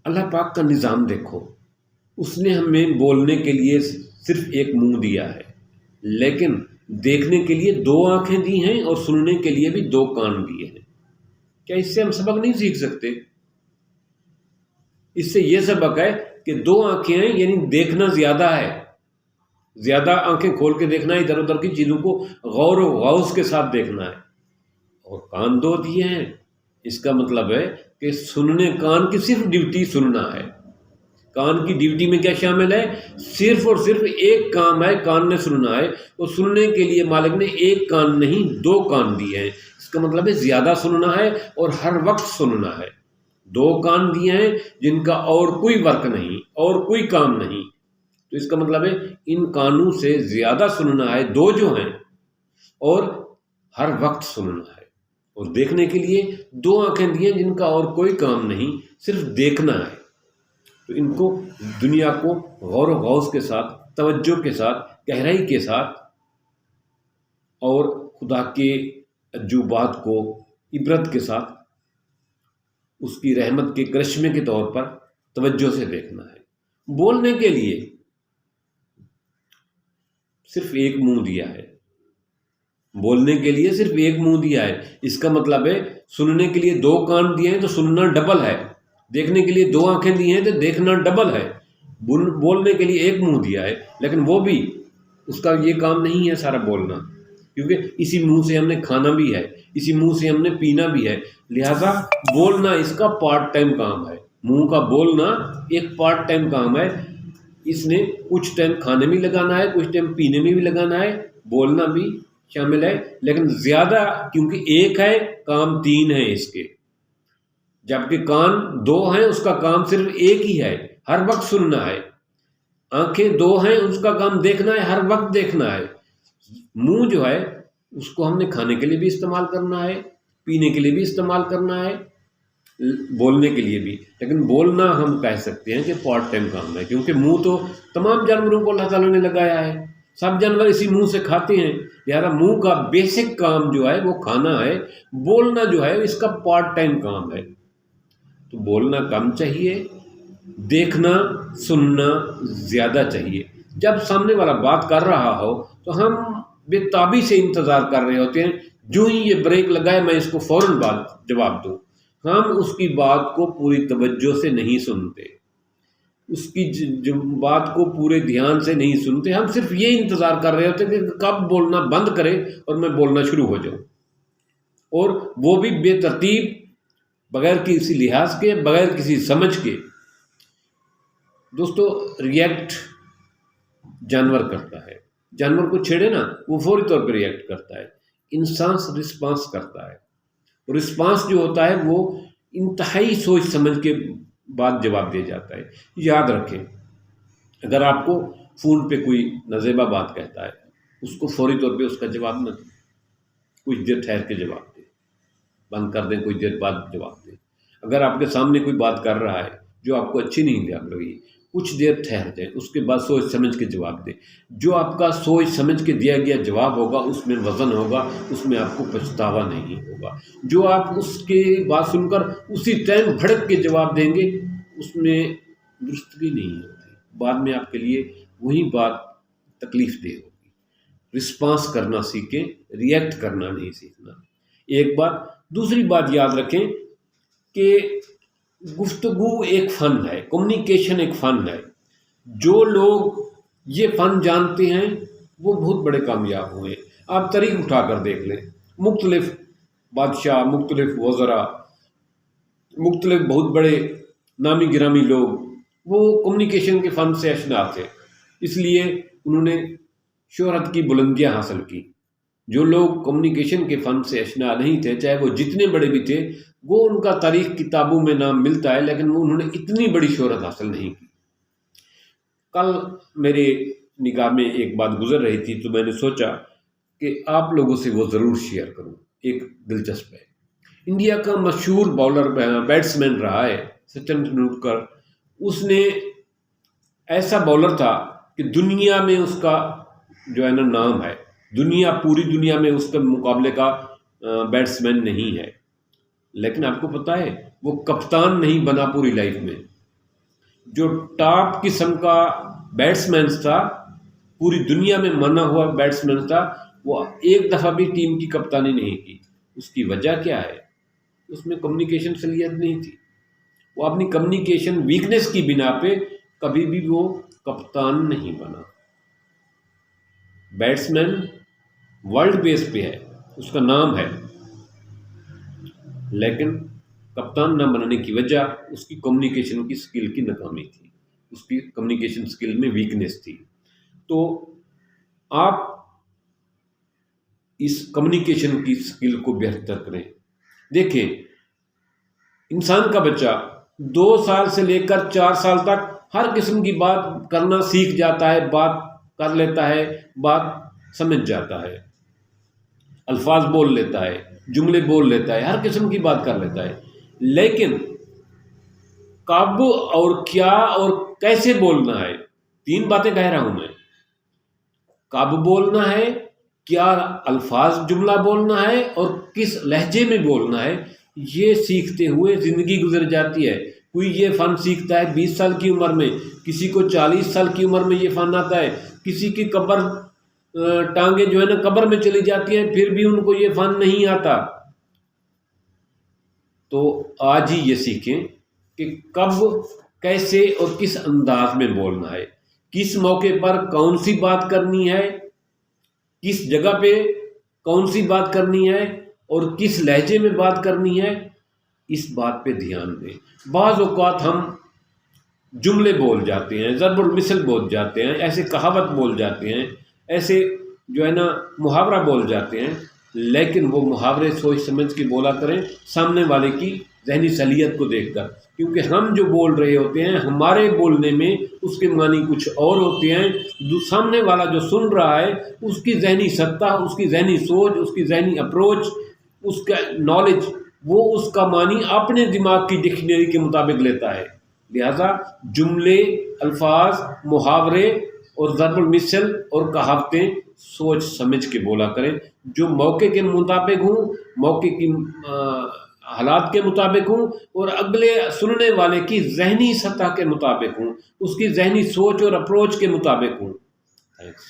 اللہ پاک کا نظام دیکھو، اس نے ہمیں بولنے کے لیے صرف ایک منہ دیا ہے، لیکن دیکھنے کے لیے دو آنکھیں دی ہیں اور سننے کے لیے بھی دو کان دیے ہیں۔ کیا اس سے ہم سبق نہیں سیکھ سکتے؟ اس سے یہ سبق ہے کہ دو آنکھیں ہیں، یعنی دیکھنا زیادہ ہے، زیادہ آنکھیں کھول کے دیکھنا ہے، ادھر ادھر کی چیزوں کو غور و غوض کے ساتھ دیکھنا ہے۔ اور کان دو دیے ہیں، اس کا مطلب ہے کہ سننے، کان کی صرف ڈیوٹی سننا ہے۔ کان کی ڈیوٹی میں کیا شامل ہے؟ صرف اور صرف ایک کام ہے، کان نے سننا ہے، اور سننے کے لیے مالک نے ایک کان نہیں دو کان دیے ہیں۔ اس کا مطلب ہے زیادہ سننا ہے اور ہر وقت سننا ہے۔ دو کان دیے ہیں جن کا اور کوئی ورک نہیں، اور کوئی کام نہیں، تو اس کا مطلب ہے ان کانوں سے زیادہ سننا ہے، دو جو ہیں، اور ہر وقت سننا ہے۔ اور دیکھنے کے لیے دو آنکھیں دی ہیں جن کا اور کوئی کام نہیں، صرف دیکھنا ہے۔ تو ان کو، دنیا کو غور و غوض کے ساتھ، توجہ کے ساتھ، گہرائی کے ساتھ، اور خدا کے عجوبات کو عبرت کے ساتھ، اس کی رحمت کے کرشمے کے طور پر توجہ سے دیکھنا ہے۔ بولنے کے لیے صرف ایک منہ دیا ہے، بولنے کے لیے صرف ایک منہ دیا ہے، اس کا مطلب ہے سننے کے لیے دو کان دیے ہیں تو سننا ڈبل ہے، دیکھنے کے لیے دو آنکھیں دی ہیں تو دیکھنا ڈبل ہے۔ بولنے کے لیے ایک منہ دیا ہے، لیکن وہ بھی اس کا یہ کام نہیں ہے سارا بولنا، کیونکہ اسی منہ سے ہم نے کھانا بھی ہے، اسی منہ سے ہم نے پینا بھی ہے، لہذا بولنا اس کا پارٹ ٹائم کام ہے۔ منہ کا بولنا ایک پارٹ ٹائم کام ہے، اس نے کچھ ٹائم کھانے میں لگانا ہے، کچھ ٹائم پینے میں بھی لگانا ہے، بولنا بھی شامل ہے، لیکن زیادہ کیونکہ ایک ہے، کام تین ہیں اس کے، جبکہ کان دو ہیں، اس کا کام صرف ایک ہی ہے، ہر وقت سننا ہے۔ آنکھیں دو ہیں، اس کا کام دیکھنا ہے، ہر وقت دیکھنا ہے۔ منہ جو ہے اس کو ہم نے کھانے کے لیے بھی استعمال کرنا ہے، پینے کے لیے بھی استعمال کرنا ہے، بولنے کے لیے بھی، لیکن بولنا ہم کہہ سکتے ہیں کہ پارٹ ٹائم کام ہے، کیونکہ منہ تو تمام جانوروں کو اللہ تعالیٰ نے لگایا ہے، سب جانور اسی منہ سے کھاتے ہیں، لہذا منہ کا بیسک کام جو ہے وہ کھانا ہے، بولنا جو ہے اس کا پارٹ ٹائم کام ہے۔ تو بولنا کم چاہیے، دیکھنا سننا زیادہ چاہیے۔ جب سامنے والا بات کر رہا ہو تو ہم بے تابی سے انتظار کر رہے ہوتے ہیں، جو ہی یہ بریک لگائے میں اس کو فوراً جواب دوں۔ ہم اس کی بات کو پوری توجہ سے نہیں سنتے، اس کی بات کو پورے دھیان سے نہیں سنتے، ہم صرف یہ انتظار کر رہے ہوتے ہیں کہ کب بولنا بند کرے اور میں بولنا شروع ہو جاؤں، اور وہ بھی بے ترتیب، بغیر کسی لحاظ کے، بغیر کسی سمجھ کے۔ دوستو، ریئیکٹ جانور کرتا ہے، جانور کو چھیڑے نا وہ فوری طور پہ ریئیکٹ کرتا ہے، انسان رسپانس کرتا ہے، اور رسپانس جو ہوتا ہے وہ انتہائی سوچ سمجھ کے بعد جواب دیا جاتا ہے۔ یاد رکھیں، اگر آپ کو فون پہ کوئی نازیبا بات کہتا ہے، اس کو فوری طور پہ اس کا جواب نہ دیں، کچھ دیر ٹھہر کے جواب دیں، بند کر دیں، کچھ دیر بعد جواب دیں۔ اگر آپ کے سامنے کوئی بات کر رہا ہے جو آپ کو اچھی نہیں لگ رہی، کچھ دیر ٹھہر دیں، اس کے بعد سوچ سمجھ کے جواب دیں۔ جو آپ کا سوچ سمجھ کے دیا گیا جواب ہوگا اس میں وزن ہوگا، اس میں آپ کو پچھتاوا نہیں ہوگا۔ جو آپ اس کے بات سن کر اسی ٹائم بھڑک کے جواب دیں گے، اس میں درستگی نہیں ہوتی، بعد میں آپ کے لیے وہی بات تکلیف دہ ہوگی۔ رسپانس کرنا سیکھیں، ریئیکٹ کرنا نہیں سیکھنا۔ ایک بات، دوسری بات یاد رکھیں کہ گفتگو ایک فن ہے، کمیونیکیشن ایک فن ہے۔ جو لوگ یہ فن جانتے ہیں وہ بہت بڑے کامیاب ہوئے۔ آپ تاریخ اٹھا کر دیکھ لیں، مختلف بادشاہ، مختلف وزراء، مختلف بہت بڑے نامی گرامی لوگ، وہ کمیونیکیشن کے فن سے آشنا تھے، اس لیے انہوں نے شہرت کی بلندیاں حاصل کی۔ جو لوگ کمیونیکیشن کے فن سے آشنا نہیں تھے، چاہے وہ جتنے بڑے بھی تھے، وہ ان کا تاریخ کتابوں میں نام ملتا ہے، لیکن انہوں نے اتنی بڑی شہرت حاصل نہیں کی۔ کل میرے نگاہ میں ایک بات گزر رہی تھی تو میں نے سوچا کہ آپ لوگوں سے وہ ضرور شیئر کروں۔ ایک دلچسپ ہے، انڈیا کا مشہور باؤلر بیٹسمین رہا ہے سچن تندولکر، اس نے ایسا باؤلر تھا کہ دنیا میں اس کا جو ہے نا نام ہے، پوری دنیا میں اس کے مقابلے کا بیٹسمین نہیں ہے، لیکن آپ کو پتہ ہے وہ کپتان نہیں بنا پوری لائف میں، جو ٹاپ قسم کا بیٹسمین تھا، پوری دنیا میں مانا ہوا بیٹسمین تھا، وہ ایک دفعہ بھی ٹیم کی کپتانی نہیں کی۔ اس کی وجہ کیا ہے؟ اس میں کمیونیکیشن صلاحیت نہیں تھی۔ وہ اپنی کمیونیکیشن ویکنس کی بنا پہ کبھی بھی وہ کپتان نہیں بنا۔ بیٹسمین ورلڈ بیس پہ ہے، اس کا نام ہے، لیکن کپتان نہ بنانے کی وجہ اس کی کمیونیکیشن کی سکل کی ناکامی تھی، اس کی کمیونیکیشن سکل میں ویکنس تھی۔ تو آپ اس کمیونیکیشن کی سکل کو بہتر کریں۔ دیکھیں، انسان کا بچہ 2 سال سے لے کر 4 سال تک ہر قسم کی بات کرنا سیکھ جاتا ہے، بات کر لیتا ہے، بات سمجھ جاتا ہے، الفاظ بول لیتا ہے، جملے بول لیتا ہے، ہر قسم کی بات کر لیتا ہے، لیکن کب اور کیا اور کیسے بولنا ہے، 3 باتیں کہہ رہا ہوں میں۔ کب بولنا ہے، کیا الفاظ جملہ بولنا ہے، اور کس لہجے میں بولنا ہے، یہ سیکھتے ہوئے زندگی گزر جاتی ہے۔ کوئی یہ فن سیکھتا ہے 20 سال کی عمر میں، کسی کو 40 سال کی عمر میں یہ فن آتا ہے، کسی کی ٹانگیں جو ہے نا قبر میں چلی جاتی ہیں، پھر بھی ان کو یہ فن نہیں آتا۔ تو آج ہی یہ سیکھیں کہ کب، کیسے اور کس انداز میں بولنا ہے، کس موقع پر کون سی بات کرنی ہے، کس جگہ پہ کون سی بات کرنی ہے، اور کس لہجے میں بات کرنی ہے، اس بات پہ دھیان دیں۔ بعض اوقات ہم جملے بول جاتے ہیں، ضرب المثل بول جاتے ہیں، ایسے کہاوت بول جاتے ہیں، ایسے جو ہے نا محاورہ بول جاتے ہیں، لیکن وہ محاورے سوچ سمجھ کے بولا کریں، سامنے والے کی ذہنی صلاحیت کو دیکھ کر، کیونکہ ہم جو بول رہے ہوتے ہیں ہمارے بولنے میں اس کے معنی کچھ اور ہوتے ہیں، سامنے والا جو سن رہا ہے اس کی ذہنی سطح، اس کی ذہنی سوچ، اس کی ذہنی اپروچ، اس کا نالج، وہ اس کا معنی اپنے دماغ کی ڈکشنری کے مطابق لیتا ہے۔ لہذا جملے، الفاظ، محاورے اور ضرب المثل اور کہاوتیں سوچ سمجھ کے بولا کریں، جو موقع کے مطابق ہوں، موقع کی حالات کے مطابق ہوں، اور اگلے سننے والے کی ذہنی سطح کے مطابق ہوں، اس کی ذہنی سوچ اور اپروچ کے مطابق ہوں۔ تھینکس۔